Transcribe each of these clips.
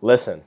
Listen,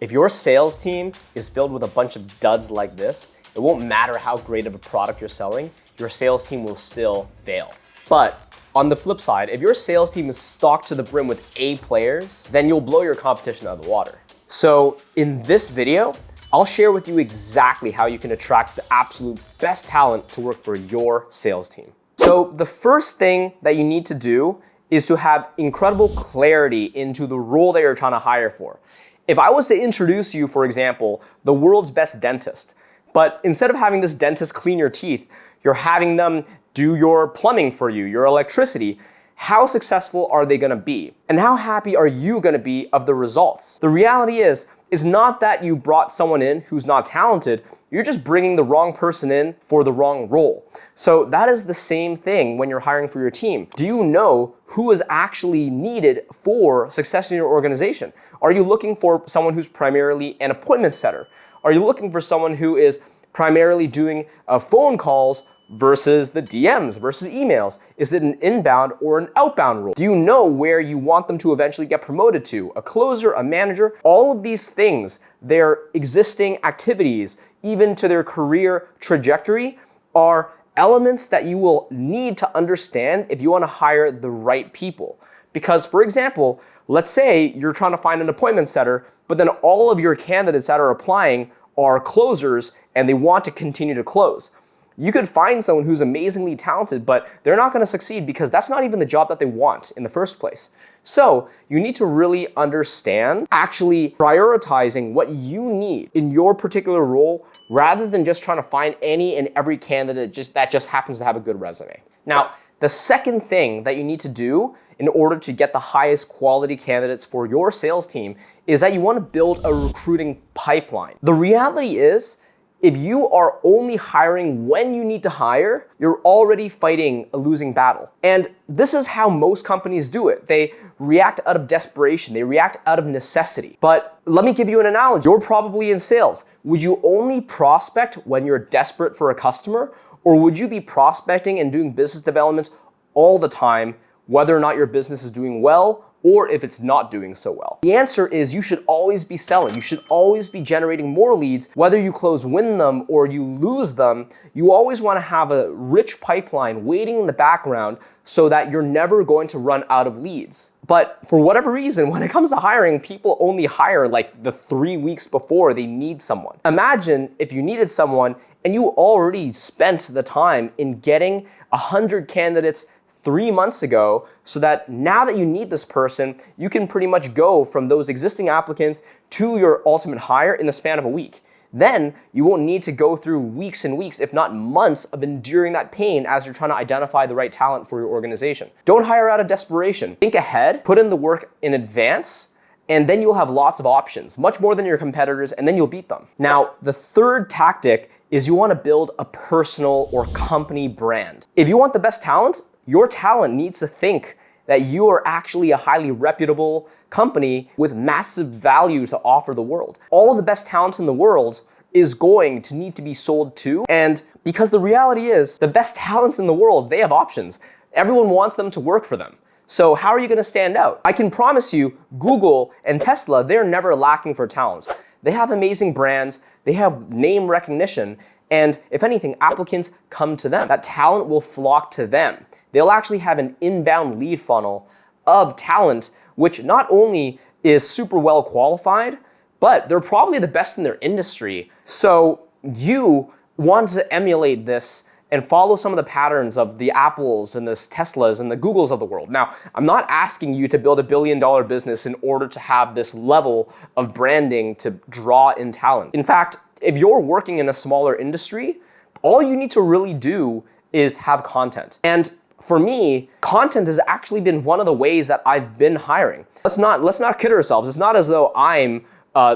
if your sales team is filled with a bunch of duds like this, it won't matter how great of a product you're selling, your sales team will still fail. But on the flip side, if your sales team is stocked to the brim with A players, then you'll blow your competition out of the water. So in this video, I'll share with you exactly how you can attract the absolute best talent to work for your sales team. So the first thing that you need to do is to have incredible clarity into the role that you're trying to hire for. If I was to introduce you, for example, the world's best dentist, but instead of having this dentist clean your teeth, you're having them do your plumbing for you, your electricity, how successful are they gonna be? And how happy are you gonna be of the results? The reality is not that you brought someone in who's not talented, you're just bringing the wrong person in for the wrong role. So that is the same thing when you're hiring for your team. Do you know who is actually needed for success in your organization? Are you looking for someone who's primarily an appointment setter? Are you looking for someone who is primarily doing phone calls versus the DMs versus emails? Is it an inbound or an outbound role? Do you know where you want them to eventually get promoted to? A closer, a manager? All of these things, their existing activities, even to their career trajectory, are elements that you will need to understand if you want to hire the right people. Because, for example, let's say you're trying to find an appointment setter, but then all of your candidates that are applying are closers and they want to continue to close. You could find someone who's amazingly talented, but they're not going to succeed because that's not even the job that they want in the first place. So you need to really understand actually prioritizing what you need in your particular role rather than just trying to find any and every candidate that just happens to have a good resume. Now, the second thing that you need to do in order to get the highest quality candidates for your sales team is that you want to build a recruiting pipeline. The reality is, if you are only hiring when you need to hire, you're already fighting a losing battle. And this is how most companies do it. They react out of desperation. They react out of necessity. But let me give you an analogy. You're probably in sales. Would you only prospect when you're desperate for a customer? Or would you be prospecting and doing business development all the time, whether or not your business is doing well or if it's not doing so well? The answer is you should always be selling. You should always be generating more leads. Whether you win them or you lose them, you always want to have a rich pipeline waiting in the background so that you're never going to run out of leads. But for whatever reason, when it comes to hiring, people only hire like the 3 weeks before they need someone. Imagine if you needed someone and you already spent the time in getting 100 candidates 3 months ago, so that now that you need this person, you can pretty much go from those existing applicants to your ultimate hire in the span of a week. Then you won't need to go through weeks and weeks, if not months, of enduring that pain as you're trying to identify the right talent for your organization. Don't hire out of desperation. Think ahead, put in the work in advance, and then you'll have lots of options, much more than your competitors, and then you'll beat them. Now, the third tactic is you want to build a personal or company brand. If you want the best talent, your talent needs to think that you are actually a highly reputable company with massive value to offer the world. All of the best talent in the world is going to need to be sold to. And because the reality is, the best talents in the world, they have options. Everyone wants them to work for them. So how are you going to stand out? I can promise you, Google and Tesla, they're never lacking for talent. They have amazing brands, they have name recognition, and if anything, applicants come to them. That talent will flock to them. They'll actually have an inbound lead funnel of talent, which not only is super well qualified, but they're probably the best in their industry. So you want to emulate this and follow some of the patterns of the Apples and the Teslas and the Googles of the world. Now, I'm not asking you to build $1 billion business in order to have this level of branding to draw in talent. In fact, if you're working in a smaller industry, all you need to really do is have content. And for me, content has actually been one of the ways that I've been hiring. Let's not kid ourselves. It's not as though I'm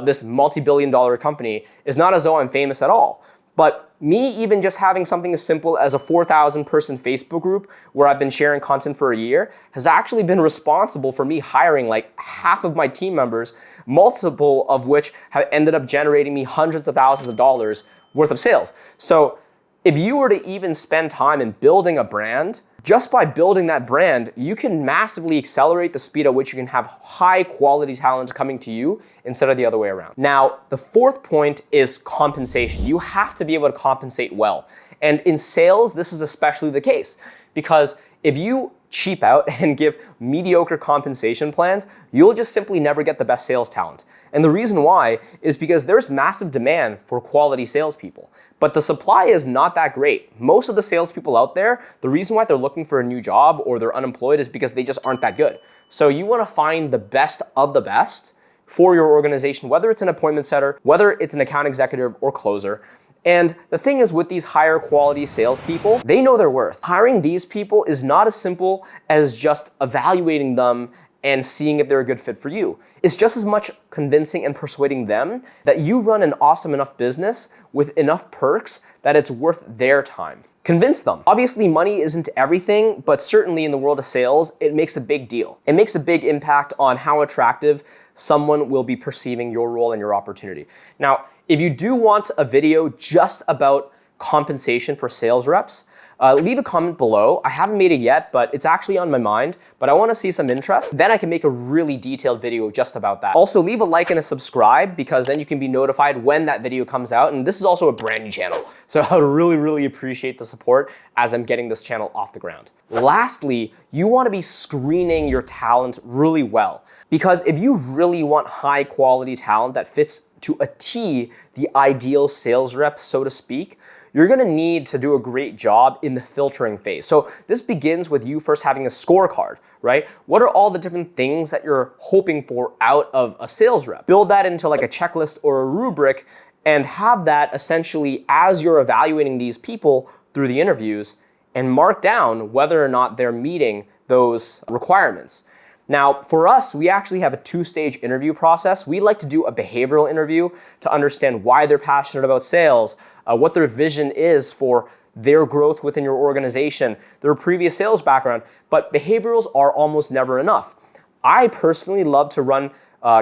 this multi-billion-dollar company. It's not as though I'm famous at all. But me even just having something as simple as a 4,000 person Facebook group where I've been sharing content for a year has actually been responsible for me hiring like half of my team members, multiple of which have ended up generating me hundreds of thousands of dollars worth of sales. So If you were to even spend time in building a brand, just by building that brand, you can massively accelerate the speed at which you can have high quality talent coming to you instead of the other way around. Now, the fourth point is compensation. You have to be able to compensate well. And in sales, this is especially the case because if you cheap out and give mediocre compensation plans, you'll just simply never get the best sales talent. And the reason why is because there's massive demand for quality salespeople, but the supply is not that great. Most of the salespeople out there, the reason why they're looking for a new job or they're unemployed is because they just aren't that good. So you want to find the best of the best for your organization, whether it's an appointment setter, whether it's an account executive or closer. And the thing is with these higher quality salespeople, they know their worth. Hiring these people is not as simple as just evaluating them and seeing if they're a good fit for you. It's just as much convincing and persuading them that you run an awesome enough business with enough perks that it's worth their time. Convince them. Obviously, money isn't everything, but certainly in the world of sales, it makes a big deal. It makes a big impact on how attractive someone will be perceiving your role and your opportunity. Now, if you do want a video just about compensation for sales reps, leave a comment below. I haven't made it yet, but it's actually on my mind, but I want to see some interest. Then I can make a really detailed video just about that. Also, leave a like and a subscribe because then you can be notified when that video comes out. And this is also a brand new channel. So I would really, really appreciate the support as I'm getting this channel off the ground. Lastly, you want to be screening your talent really well. Because if you really want high quality talent that fits to a T the ideal sales rep, so to speak, you're gonna need to do a great job in the filtering phase. So this begins with you first having a scorecard, right? What are all the different things that you're hoping for out of a sales rep? Build that into like a checklist or a rubric and have that essentially as you're evaluating these people through the interviews and mark down whether or not they're meeting those requirements. Now, for us, we actually have a two-stage interview process. We like to do a behavioral interview to understand why they're passionate about sales, what their vision is for their growth within your organization, their previous sales background, but behaviorals are almost never enough. I personally love to run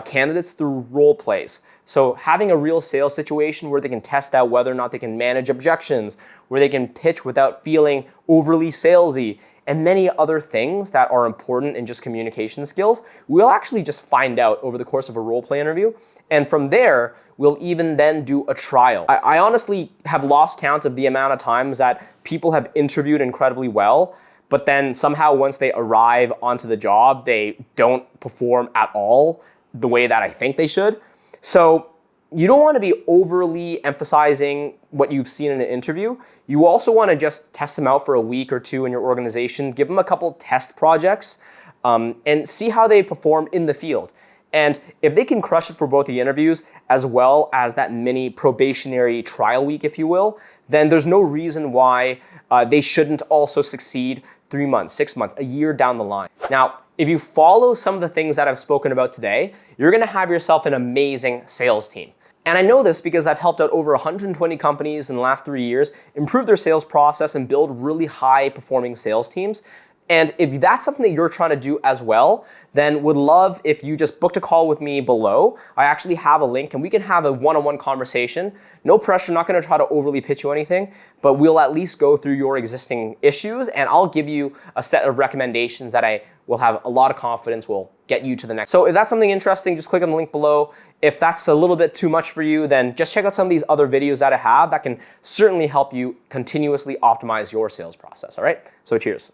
candidates through role plays. So having a real sales situation where they can test out whether or not they can manage objections, where they can pitch without feeling overly salesy, and many other things that are important in just communication skills, we'll actually just find out over the course of a role play interview. And from there, we'll even then do a trial. I honestly have lost count of the amount of times that people have interviewed incredibly well, but then somehow once they arrive onto the job, they don't perform at all the way that I think they should. So you don't want to be overly emphasizing what you've seen in an interview. You also want to just test them out for a week or two in your organization, give them a couple test projects, and see how they perform in the field. And if they can crush it for both the interviews as well as that mini probationary trial week, if you will, then there's no reason why they shouldn't also succeed 3 months, 6 months, a year down the line. Now, if you follow some of the things that I've spoken about today, you're gonna have yourself an amazing sales team. And I know this because I've helped out over 120 companies in the last 3 years improve their sales process and build really high performing sales teams. And if that's something that you're trying to do as well, then would love if you just booked a call with me below. I actually have a link and we can have a one-on-one conversation. No pressure, not gonna try to overly pitch you anything, but we'll at least go through your existing issues and I'll give you a set of recommendations that I will have a lot of confidence will get you to the next. So if that's something interesting, just click on the link below. If that's a little bit too much for you, then just check out some of these other videos that I have that can certainly help you continuously optimize your sales process, all right? So cheers.